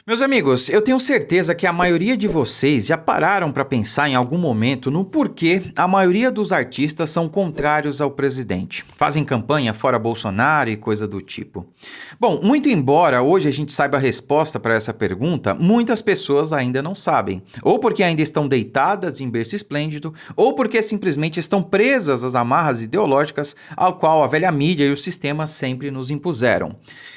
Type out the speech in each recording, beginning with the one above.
Meus amigos, eu tenho certeza que a maioria de vocês já pararam para pensar em algum momento no porquê a maioria dos artistas são contrários ao presidente. Fazem campanha fora Bolsonaro e coisa do tipo. Bom, muito embora hoje a gente saiba a resposta para essa pergunta, muitas pessoas ainda não sabem. Ou porque ainda estão deitadas em berço esplêndido, ou porque simplesmente estão presas às amarras ideológicas ao qual a velha mídia e o sistema sempre nos impuseram.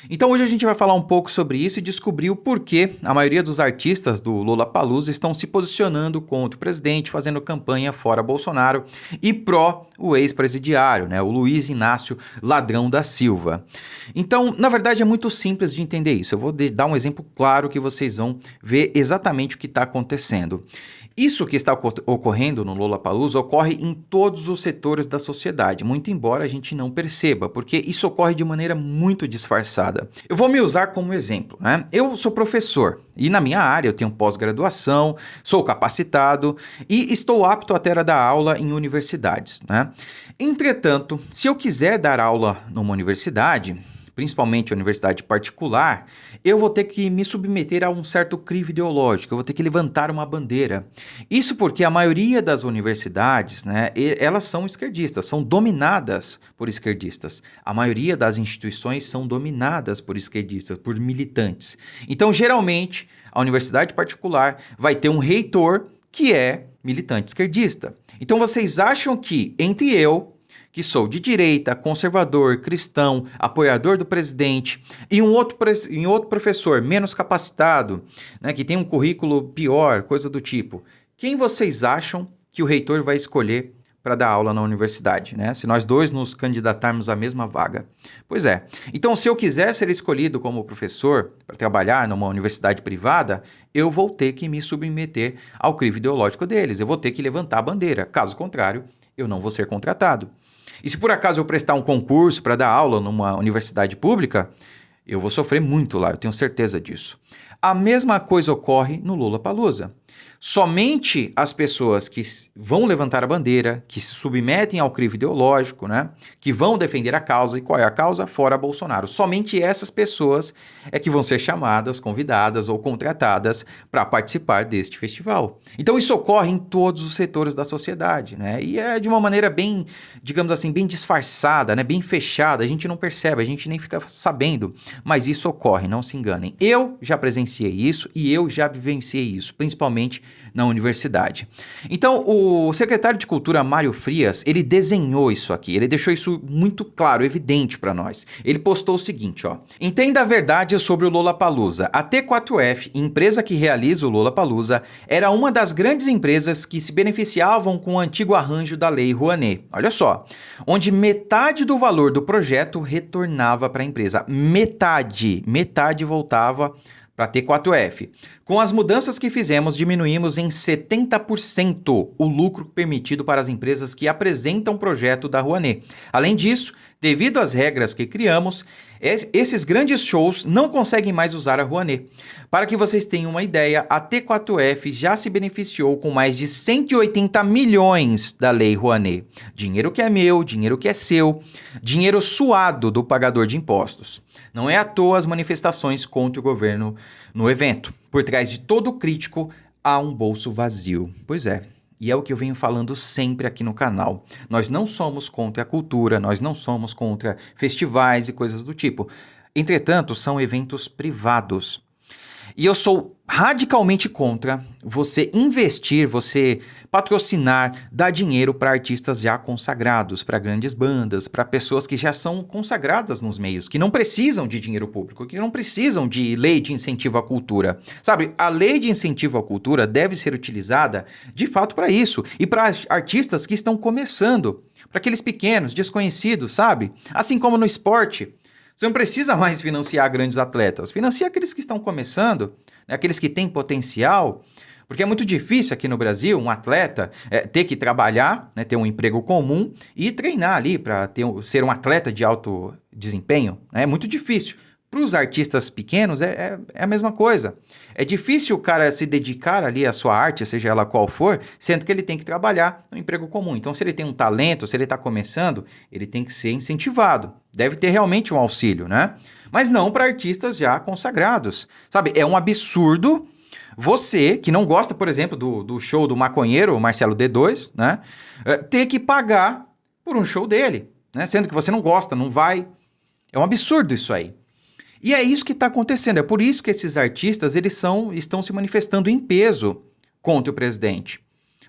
Então hoje a gente vai falar um pouco sobre isso e descobrir o porquê a maioria dos artistas do Lollapalooza estão se posicionando contra o presidente, fazendo campanha fora Bolsonaro e pró o ex-presidiário, o Luiz Inácio Ladrão da Silva. Então, na verdade, é muito simples de entender isso. Eu vou dar um exemplo claro que vocês vão ver exatamente o que está acontecendo. Isso que está ocorrendo no Lollapalooza ocorre em todos os setores da sociedade, muito embora a gente não perceba, porque isso ocorre de maneira muito disfarçada. Eu vou me usar como exemplo, Eu sou professor e na minha área eu tenho pós-graduação, sou capacitado e estou apto até a dar aula em universidades, Entretanto, se eu quiser dar aula numa universidade, principalmente a universidade particular, eu vou ter que me submeter a um certo crivo ideológico, eu vou ter que levantar uma bandeira. Isso porque a maioria das universidades, elas são esquerdistas, são dominadas por esquerdistas. A maioria das instituições são dominadas por esquerdistas, por militantes. Então, geralmente, a universidade particular vai ter um reitor que é militante esquerdista. Então, vocês acham que entre eu, que sou de direita, conservador, cristão, apoiador do presidente, e um outro professor menos capacitado, que tem um currículo pior, coisa do tipo, quem vocês acham que o reitor vai escolher para dar aula na universidade, Se nós dois nos candidatarmos à mesma vaga? Pois é. Então, se eu quiser ser escolhido como professor para trabalhar numa universidade privada, eu vou ter que me submeter ao crivo ideológico deles, eu vou ter que levantar a bandeira. Caso contrário, eu não vou ser contratado. E se por acaso eu prestar um concurso para dar aula numa universidade pública, eu vou sofrer muito lá, eu tenho certeza disso. A mesma coisa ocorre no Lollapalooza. Somente as pessoas que vão levantar a bandeira, que se submetem ao crivo ideológico, que vão defender a causa. E qual é a causa? Fora Bolsonaro. Somente essas pessoas é que vão ser chamadas, convidadas ou contratadas para participar deste festival. Então isso ocorre em todos os setores da sociedade, E é de uma maneira bem, digamos assim, bem disfarçada, bem fechada. A gente não percebe, a gente nem fica sabendo. Mas isso ocorre, não se enganem. Eu já presenciei isso e eu já vivenciei isso, principalmente na universidade. Então, o secretário de Cultura, Mário Frias, ele desenhou isso aqui, ele deixou isso muito claro, evidente para nós. Ele postou o seguinte, Entenda a verdade sobre o Lollapalooza. A T4F, empresa que realiza o Lollapalooza, era uma das grandes empresas que se beneficiavam com o antigo arranjo da Lei Rouanet. Olha só, onde metade do valor do projeto retornava para a empresa. Metade voltava para a T4F. Com as mudanças que fizemos, diminuímos em 70% o lucro permitido para as empresas que apresentam o projeto da Rouanet. Além disso, devido às regras que criamos, esses grandes shows não conseguem mais usar a Rouanet. Para que vocês tenham uma ideia, a T4F já se beneficiou com mais de 180 milhões da Lei Rouanet. Dinheiro que é meu, dinheiro que é seu, dinheiro suado do pagador de impostos. Não é à toa as manifestações contra o governo no evento. Por trás de todo crítico há um bolso vazio. Pois é. E é o que eu venho falando sempre aqui no canal. Nós não somos contra a cultura, nós não somos contra festivais e coisas do tipo. Entretanto, são eventos privados. E eu sou radicalmente contra você investir, você patrocinar, dar dinheiro para artistas já consagrados, para grandes bandas, para pessoas que já são consagradas nos meios, que não precisam de dinheiro público, que não precisam de lei de incentivo à cultura. Sabe, a lei de incentivo à cultura deve ser utilizada de fato para isso e para artistas que estão começando, para aqueles pequenos, desconhecidos, sabe? Assim como no esporte. Você não precisa mais financiar grandes atletas. Financia aqueles que estão começando, aqueles que têm potencial. Porque é muito difícil aqui no Brasil um atleta ter que trabalhar, ter um emprego comum e treinar ali para ser um atleta de alto desempenho. É muito difícil. Para os artistas pequenos é a mesma coisa. É difícil o cara se dedicar ali à sua arte, seja ela qual for, sendo que ele tem que trabalhar no emprego comum. Então, se ele tem um talento, se ele está começando, ele tem que ser incentivado. Deve ter realmente um auxílio, mas não para artistas já consagrados. Sabe, é um absurdo você, que não gosta, por exemplo, do show do maconheiro, Marcelo D2, né, ter que pagar por um show dele, né, sendo que você não gosta, não vai. É um absurdo isso aí. E é isso que está acontecendo, é por isso que esses artistas estão se manifestando em peso contra o presidente.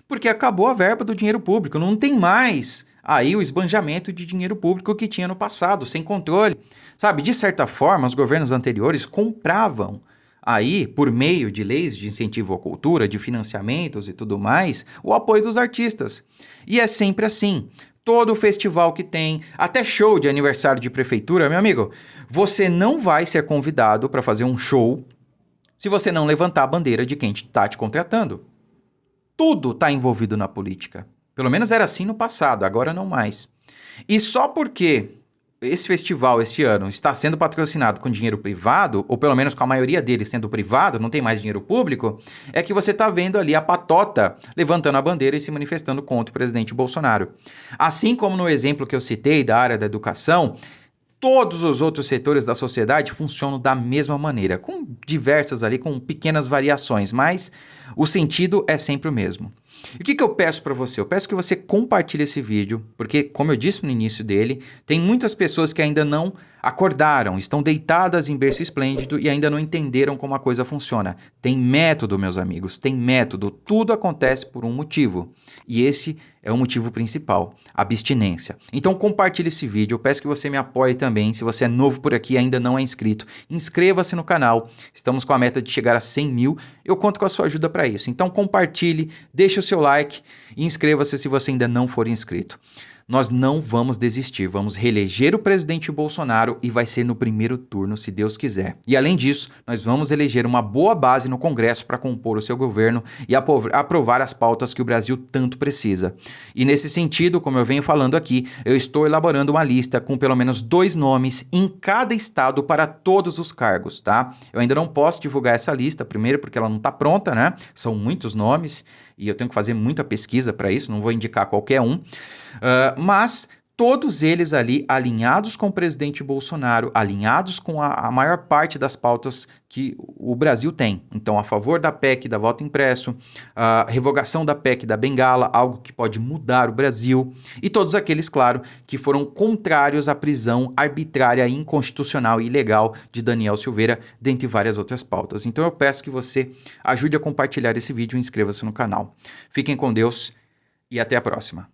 Porque acabou a verba do dinheiro público, não tem mais aí o esbanjamento de dinheiro público que tinha no passado, sem controle. Sabe, de certa forma, os governos anteriores compravam aí, por meio de leis de incentivo à cultura, de financiamentos e tudo mais, o apoio dos artistas. E é sempre assim. Todo festival que tem, até show de aniversário de prefeitura, meu amigo, você não vai ser convidado para fazer um show se você não levantar a bandeira de quem está te contratando. Tudo está envolvido na política. Pelo menos era assim no passado, agora não mais. E só porque esse festival esse ano está sendo patrocinado com dinheiro privado, ou pelo menos com a maioria dele sendo privado, não tem mais dinheiro público, é que você está vendo ali a patota levantando a bandeira e se manifestando contra o presidente Bolsonaro. Assim como no exemplo que eu citei da área da educação, todos os outros setores da sociedade funcionam da mesma maneira, com diversas ali, com pequenas variações, mas o sentido é sempre o mesmo. E o que eu peço para você? Eu peço que você compartilhe esse vídeo, porque, como eu disse no início dele, tem muitas pessoas que ainda não acordaram, estão deitadas em berço esplêndido e ainda não entenderam como a coisa funciona. Tem método, meus amigos, tem método. Tudo acontece por um motivo. E esse é o motivo principal, abstinência. Então compartilhe esse vídeo, eu peço que você me apoie também. Se você é novo por aqui e ainda não é inscrito, inscreva-se no canal. Estamos com a meta de chegar a 100 mil. Eu conto com a sua ajuda para isso. Então compartilhe, deixe o seu like e inscreva-se se você ainda não for inscrito. Nós não vamos desistir, vamos reeleger o presidente Bolsonaro e vai ser no primeiro turno, se Deus quiser. E além disso, nós vamos eleger uma boa base no Congresso para compor o seu governo e aprovar as pautas que o Brasil tanto precisa. E nesse sentido, como eu venho falando aqui, eu estou elaborando uma lista com pelo menos 2 nomes em cada estado para todos os cargos, tá? Eu ainda não posso divulgar essa lista, primeiro porque ela não está pronta, né? São muitos nomes e eu tenho que fazer muita pesquisa para isso, não vou indicar qualquer um. Mas todos eles ali alinhados com o presidente Bolsonaro, alinhados com a maior parte das pautas que o Brasil tem. Então, a favor da PEC da voto impresso, a revogação da PEC da Bengala, algo que pode mudar o Brasil, e todos aqueles, claro, que foram contrários à prisão arbitrária, inconstitucional e ilegal de Daniel Silveira, dentre várias outras pautas. Então, eu peço que você ajude a compartilhar esse vídeo e inscreva-se no canal. Fiquem com Deus e até a próxima.